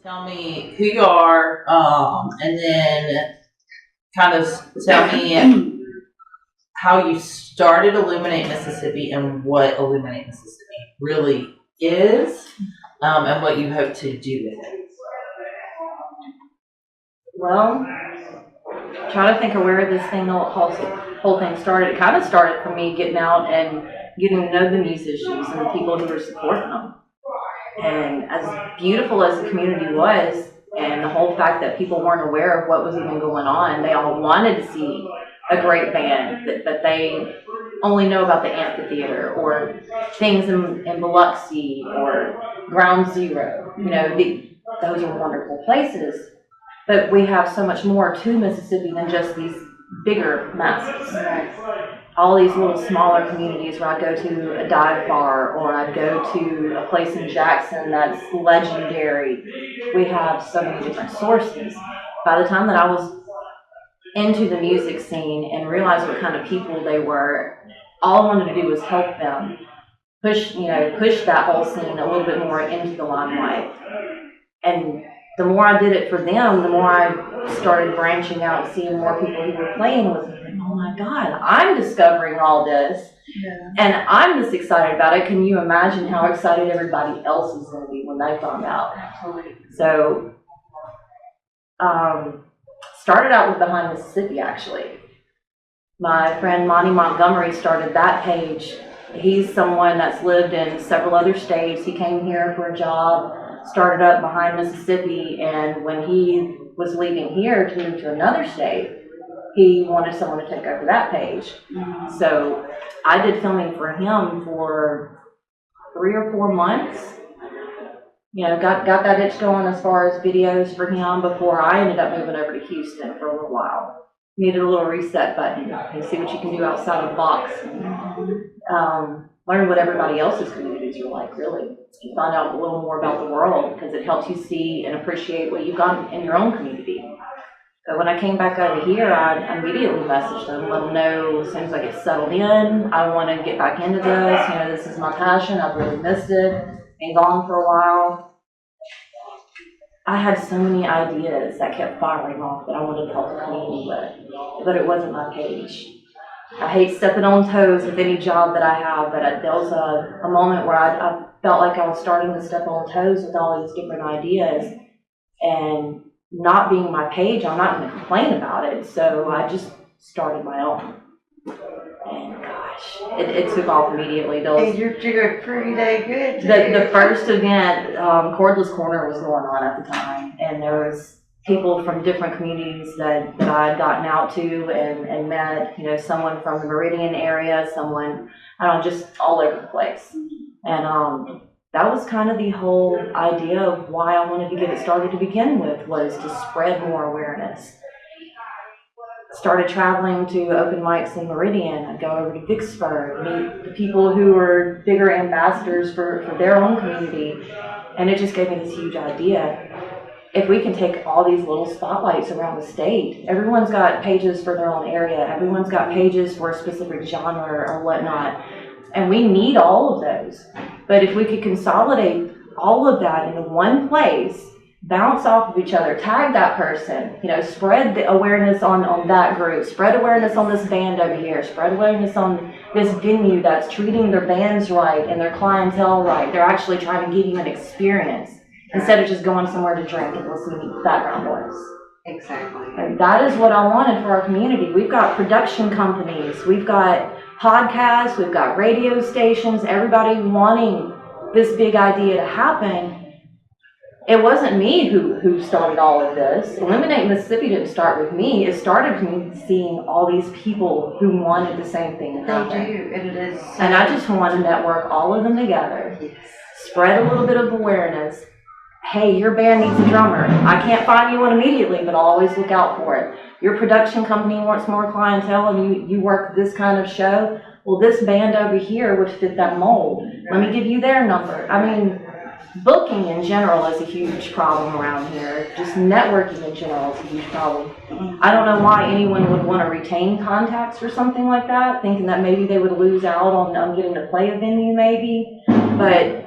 Tell me who you are, and then kind of tell me how you started Illuminate Mississippi and what Illuminate Mississippi really is, and what you hope to do with it. Well, trying to think of where this thing, the whole thing started. It kind of started for me getting out and getting to know the musicians and the people who were supporting them. And as beautiful as the community was, and the whole fact that people weren't aware of what was even going on, they all wanted to see a great band, but they only know about the amphitheater or things in Biloxi or Ground Zero. You know, those are wonderful places. But we have so much more to Mississippi than just these bigger masses. All these little smaller communities where I'd go to a dive bar or I'd go to a place in Jackson that's legendary. We have so many different sources. By the time that I was into the music scene and realized what kind of people they were, all I wanted to do was help them push that whole scene a little bit more into the limelight. And the more I did it for them, the more I started branching out and seeing more people who were playing with me. Oh my God, I'm discovering all this. Yeah. And I'm this excited about it. Can you imagine how excited everybody else is going to be when they find out? Absolutely. So, started out with Behind Mississippi, actually. My friend Monty Montgomery started that page. He's someone that's lived in several other states. He came here for a job, started up Behind Mississippi, and when he was leaving here to move to another state, he wanted someone to take over that page. Mm-hmm. So I did filming for him for 3 or 4 months. You know, got that itch going as far as videos for him before I ended up moving over to Houston for a little while. Needed a little reset button and see what you can do outside of the box. Learn what everybody else's communities are like, really. You find out a little more about the world because it helps you see and appreciate what you've got in your own community. So when I came back over here, I immediately messaged them, let them know as soon as I get settled in, I want to get back into this. You know, this is my passion. I've really missed it. Been gone for a while. I had so many ideas that kept firing off that I wanted to help the community with, but it wasn't my page. I hate stepping on toes with any job that I have, but there was a moment where I felt like I was starting to step on toes with all these different ideas, and not being my page, I'm not going to complain about it, so I just started my own. And gosh, it took off immediately. Hey, you're pretty dang good. The first event, Cordless Corner was going on at the time, and there was people from different communities that I had gotten out to and met, you know, someone from the Meridian area, someone, I don't know, just all over the place. And that was kind of the whole idea of why I wanted to get it started to begin with, was to spread more awareness. Started traveling to open mics in Meridian. I'd go over to Vicksburg, meet the people who were bigger ambassadors for their own community, and it just gave me this huge idea. If we can take all these little spotlights around the state, everyone's got pages for their own area, everyone's got pages for a specific genre or whatnot, and we need all of those. But if we could consolidate all of that into one place, bounce off of each other, tag that person, you know, spread the awareness on that group, spread awareness on this band over here, spread awareness on this venue that's treating their bands right and their clientele right. They're actually trying to give you an experience instead of just going somewhere to drink and listen to background noise. Exactly. And that is what I wanted for our community. We've got production companies, we've got podcasts, we've got radio stations, everybody wanting this big idea to happen. It wasn't me who started all of this. Illuminate Mississippi didn't start with me. It started with me seeing all these people who wanted the same thing to happen. They do, and it is. And I just want to network all of them together, spread a little bit of awareness. Hey, your band needs a drummer. I can't find you one immediately, but I'll always look out for it. Your production company wants more clientele and you work this kind of show. Well, this band over here would fit that mold. Let me give you their number. I mean, booking in general is a huge problem around here. Just networking in general is a huge problem. I don't know why anyone would want to retain contacts for something like that, thinking that maybe they would lose out on getting to play a venue maybe. But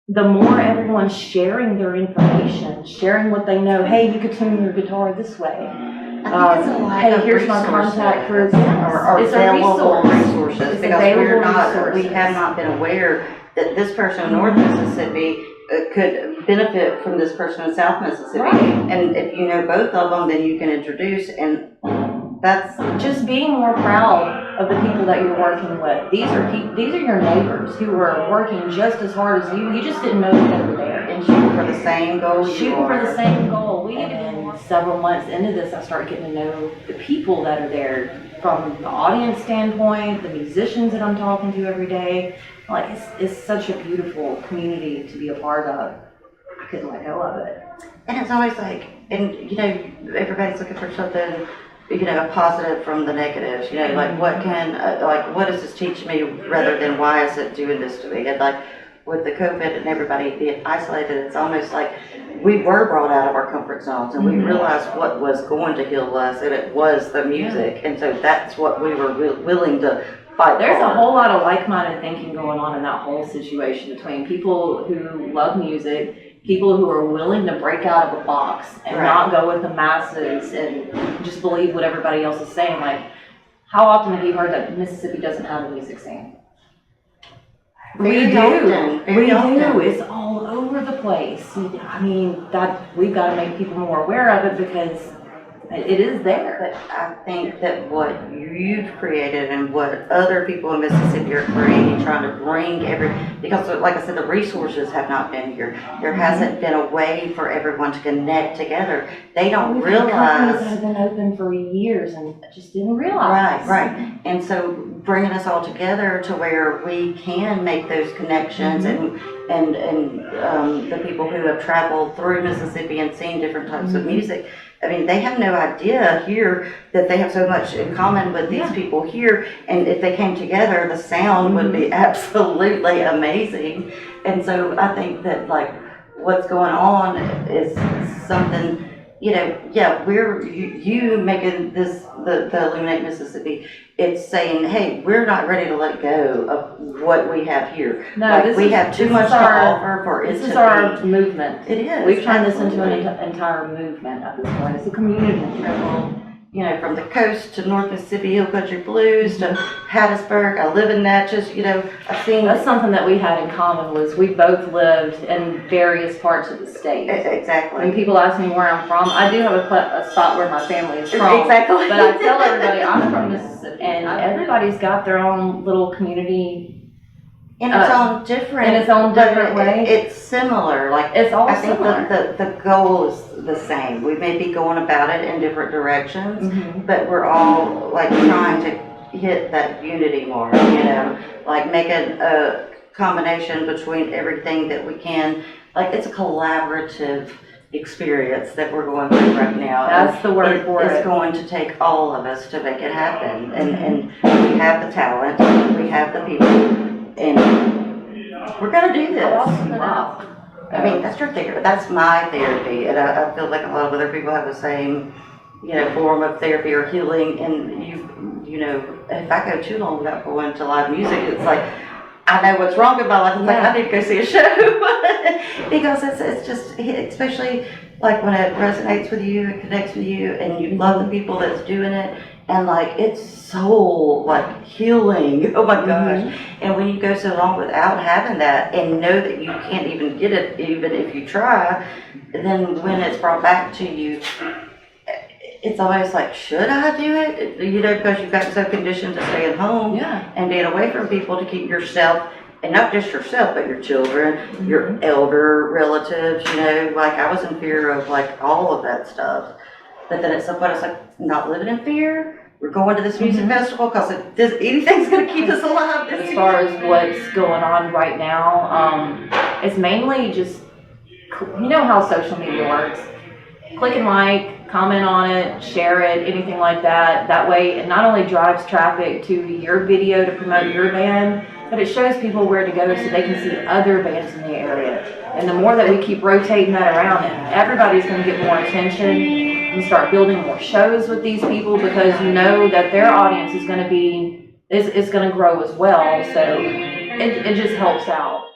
the more everyone's sharing their information, sharing what they know. Hey, you could tune your guitar this way. I think it's a lack Hey, of here's my resources contact for or it's a available resource. resources It's because available we have not been aware that this person in North Mississippi could benefit from this person in South Mississippi. Right. And if you know both of them, then you can introduce, and that's just being more proud of the people that you're working with. These are your neighbors who are working just as hard as you. You just didn't know that they were there. and shooting for the same goal. Shooting for the same goal. And then several months into this, I started getting to know the people that are there from the audience standpoint, the musicians that I'm talking to every day. Like, it's such a beautiful community to be a part of. I couldn't let go of it. And it's always like, and you know, everybody's looking for something, you know, a positive from the negatives. You know, like what does this teach me, rather than why is it doing this to me? And like with the COVID and everybody being isolated, it's almost like we were brought out of our comfort zones, and we realized what was going to heal us, and it was the music. And so that's what we were willing to fight. There's a whole lot of like-minded thinking going on in that whole situation between people who love music, people who are willing to break out of a box and not go with the masses and just believe what everybody else is saying. Like, how often have you heard that Mississippi doesn't have a music scene? We do. It's all over the place. I mean, that we've got to make people more aware of it because it is there. But I think that what you've created and what other people in Mississippi are creating, trying to bring because like I said, the resources have not been here. There hasn't been a way for everyone to connect together. They don't realize. Companies that have been open for years and just didn't realize. Right. And so bringing us all together to where we can make those connections and the people who have traveled through Mississippi and seen different types of music. I mean, they have no idea here that they have so much in common with these people here, and if they came together, the sound would be absolutely amazing. And so I think that like what's going on is something, you know, you making this the Illuminate Mississippi. It's saying, hey, we're not ready to let go of what we have here. No, like we have too much to offer for it. This is our movement. It is. We've turned this into an entire movement at this point. It's a community. You know, from the coast to North Mississippi, Hill Country Blues to Hattiesburg. I live in Natchez. You know, I've seen. That's something that we had in common was we both lived in various parts of the state. Exactly. When people ask me where I'm from, I do have a spot where my family is from. Exactly. But I tell everybody I'm from Mississippi, and everybody's got their own little community. In its own different way. It's similar. Like it's all I think similar. the goal is the same. We may be going about it in different directions, but we're all like trying to hit that unity more. You know, like make a combination between everything that we can. Like it's a collaborative experience that we're going through right now. That's the word for it. It's going to take all of us to make it happen, and we have the talent, we have the people. And we're going to do this. I mean, that's your therapy. That's my therapy. And I feel like a lot of other people have the same, you know, form of therapy or healing. And you know, if I go too long without going to live music, it's like, I know what's wrong with my life. It's like, I need to go see a show. Because it's just, especially like when it resonates with you, it connects with you, and you love the people that's doing it. And like it's so like healing. Oh my gosh. And when you go so long without having that and know that you can't even get it even if you try, then when it's brought back to you, it's always like, should I do it? You know, because you've got so conditioned to stay at home and being away from people to keep yourself, and not just yourself, but your children, your elder relatives, you know, like I was in fear of like all of that stuff. But then at some point, I was like, not living in fear. We're going to this music festival because anything's going to keep us alive. As far as what's going on right now, it's mainly just, you know how social media works. Click and like, comment on it, share it, anything like that. That way, it not only drives traffic to your video to promote your band, but it shows people where to go so they can see other bands in the area. And the more that we keep rotating that around, everybody's going to get more attention and start building more shows with these people because you know that their audience is going to grow as well. So it just helps out.